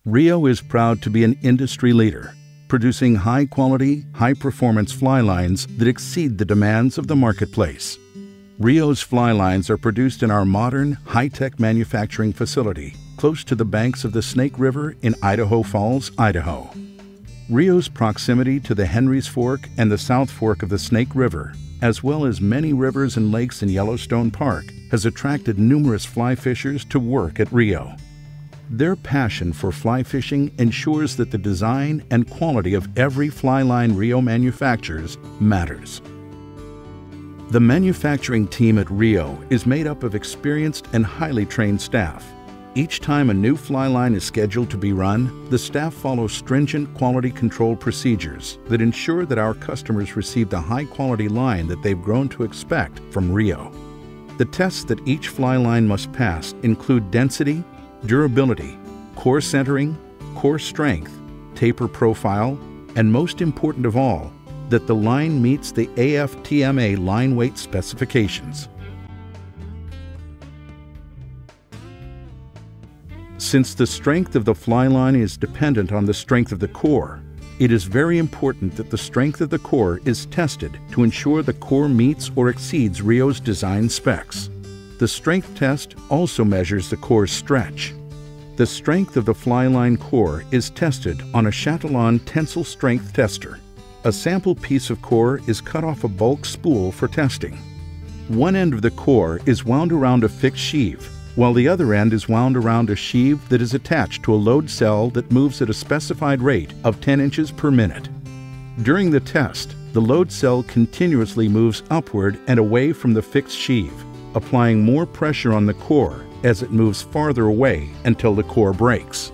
Rio is proud to be an industry leader, producing high-quality, high-performance fly lines that exceed the demands of the marketplace. Rio's fly lines are produced in our modern, high-tech manufacturing facility, close to the banks of the Snake River in Idaho Falls, Idaho. Rio's proximity to the Henry's Fork and the South Fork of the Snake River, as well as many rivers and lakes in Yellowstone Park, has attracted numerous fly fishers to work at Rio. Their passion for fly fishing ensures that the design and quality of every fly line Rio manufactures matters. The manufacturing team at Rio is made up of experienced and highly trained staff. Each time a new fly line is scheduled to be run, the staff follows stringent quality control procedures that ensure that our customers receive the high-quality line that they've grown to expect from Rio. The tests that each fly line must pass include density, durability, core centering, core strength, taper profile, and most important of all, that the line meets the AFTMA line weight specifications. Since the strength of the fly line is dependent on the strength of the core, it is very important that the strength of the core is tested to ensure the core meets or exceeds Rio's design specs. The strength test also measures the core's stretch. The strength of the fly line core is tested on a Chatillon tensile strength tester. A sample piece of core is cut off a bulk spool for testing. One end of the core is wound around a fixed sheave, while the other end is wound around a sheave that is attached to a load cell that moves at a specified rate of 10 inches per minute. During the test, the load cell continuously moves upward and away from the fixed sheave, applying more pressure on the core as it moves farther away until the core breaks.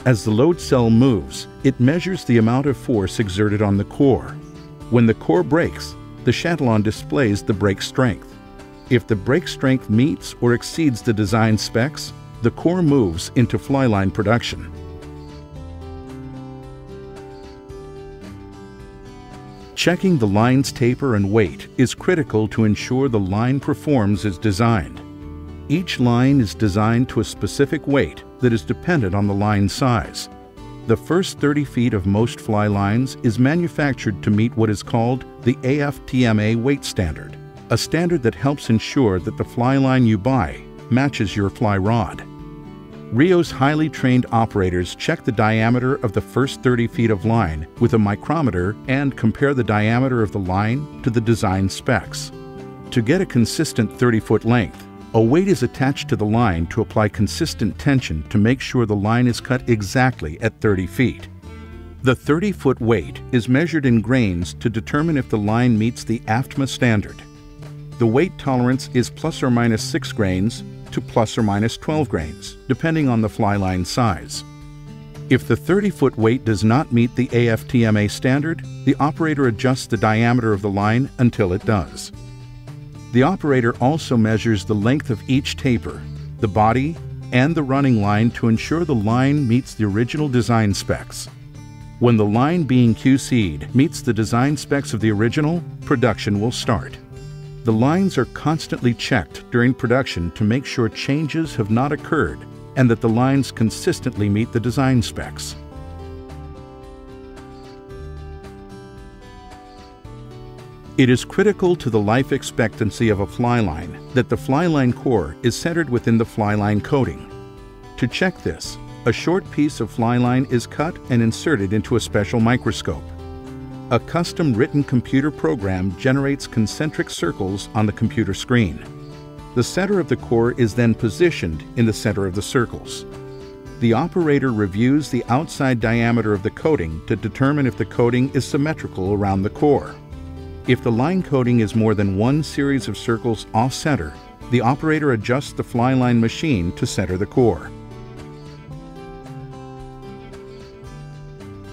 As the load cell moves, it measures the amount of force exerted on the core. When the core breaks, the Chatillon displays the break strength. If the break strength meets or exceeds the design specs, the core moves into fly line production. Checking the line's taper and weight is critical to ensure the line performs as designed. Each line is designed to a specific weight that is dependent on the line size. The first 30 feet of most fly lines is manufactured to meet what is called the AFTMA weight standard, a standard that helps ensure that the fly line you buy matches your fly rod. Rio's highly trained operators check the diameter of the first 30 feet of line with a micrometer and compare the diameter of the line to the design specs. To get a consistent 30-foot length, a weight is attached to the line to apply consistent tension to make sure the line is cut exactly at 30 feet. The 30-foot weight is measured in grains to determine if the line meets the AFTMA standard. The weight tolerance is plus or minus 6 grains to plus or minus 12 grains, depending on the fly line size. If the 30-foot weight does not meet the AFTMA standard, the operator adjusts the diameter of the line until it does. The operator also measures the length of each taper, the body, and the running line to ensure the line meets the original design specs. When the line being QC'd meets the design specs of the original, production will start. The lines are constantly checked during production to make sure changes have not occurred and that the lines consistently meet the design specs. It is critical to the life expectancy of a fly line that the fly line core is centered within the fly line coating. To check this, a short piece of fly line is cut and inserted into a special microscope. A custom written computer program generates concentric circles on the computer screen. The center of the core is then positioned in the center of the circles. The operator reviews the outside diameter of the coating to determine if the coating is symmetrical around the core. If the line coating is more than one series of circles off-center, the operator adjusts the fly line machine to center the core.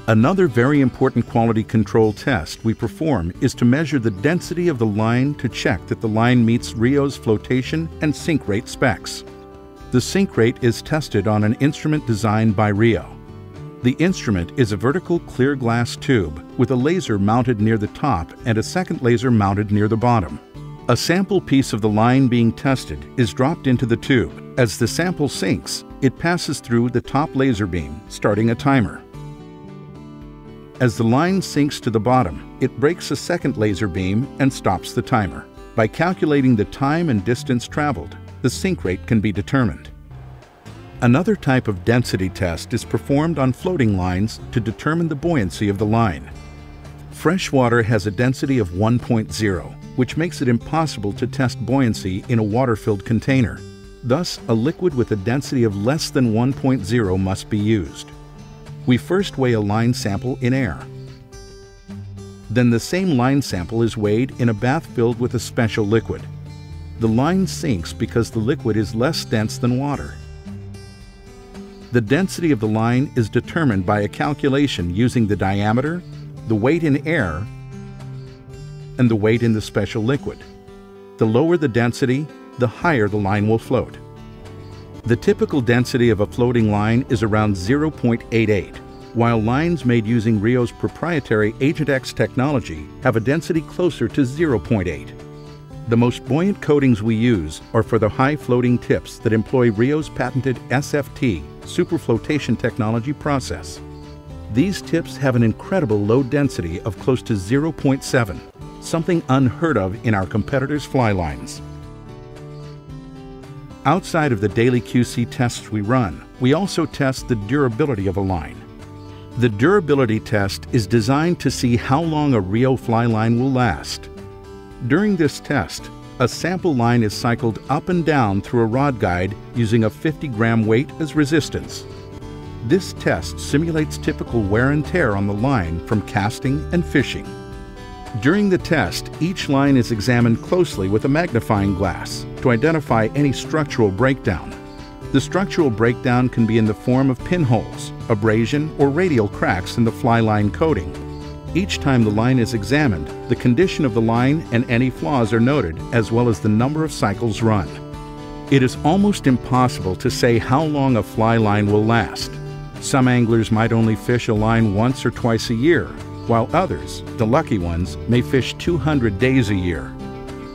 Another very important quality control test we perform is to measure the density of the line to check that the line meets Rio's flotation and sink rate specs. The sink rate is tested on an instrument designed by Rio. The instrument is a vertical clear glass tube with a laser mounted near the top and a second laser mounted near the bottom. A sample piece of the line being tested is dropped into the tube. As the sample sinks, it passes through the top laser beam, starting a timer. As the line sinks to the bottom, it breaks a second laser beam and stops the timer. By calculating the time and distance traveled, the sink rate can be determined. Another type of density test is performed on floating lines to determine the buoyancy of the line. Fresh water has a density of 1.0, which makes it impossible to test buoyancy in a water-filled container. Thus, a liquid with a density of less than 1.0 must be used. We first weigh a line sample in air. Then the same line sample is weighed in a bath filled with a special liquid. The line sinks because the liquid is less dense than water. The density of the line is determined by a calculation using the diameter, the weight in air, and the weight in the special liquid. The lower the density, the higher the line will float. The typical density of a floating line is around 0.88, while lines made using Rio's proprietary AgentX technology have a density closer to 0.8. The most buoyant coatings we use are for the high floating tips that employ Rio's patented SFT, superflotation technology process. These tips have an incredible low density of close to 0.7, something unheard of in our competitors' fly lines. Outside of the daily QC tests we run, we also test the durability of a line. The durability test is designed to see how long a Rio fly line will last. During this test, a sample line is cycled up and down through a rod guide using a 50-gram weight as resistance. This test simulates typical wear and tear on the line from casting and fishing. During the test, each line is examined closely with a magnifying glass to identify any structural breakdown. The structural breakdown can be in the form of pinholes, abrasion, or radial cracks in the fly line coating. Each time the line is examined, the condition of the line and any flaws are noted, as well as the number of cycles run. It is almost impossible to say how long a fly line will last. Some anglers might only fish a line once or twice a year, while others, the lucky ones, may fish 200 days a year.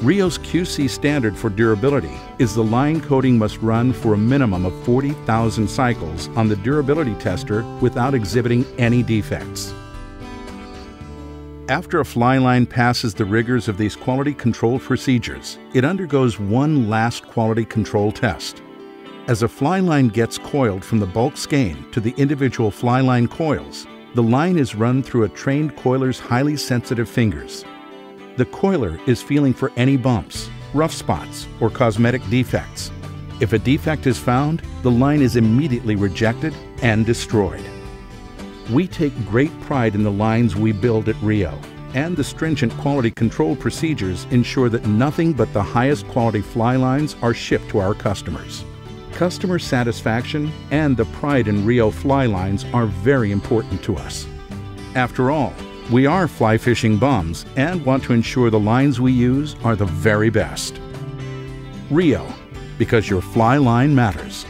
Rio's QC standard for durability is the line coating must run for a minimum of 40,000 cycles on the durability tester without exhibiting any defects. After a fly line passes the rigors of these quality control procedures, it undergoes one last quality control test. As a fly line gets coiled from the bulk skein to the individual fly line coils, the line is run through a trained coiler's highly sensitive fingers. The coiler is feeling for any bumps, rough spots, or cosmetic defects. If a defect is found, the line is immediately rejected and destroyed. We take great pride in the lines we build at Rio, and the stringent quality control procedures ensure that nothing but the highest quality fly lines are shipped to our customers. Customer satisfaction and the pride in Rio fly lines are very important to us. After all, we are fly fishing bums and want to ensure the lines we use are the very best. Rio, because your fly line matters.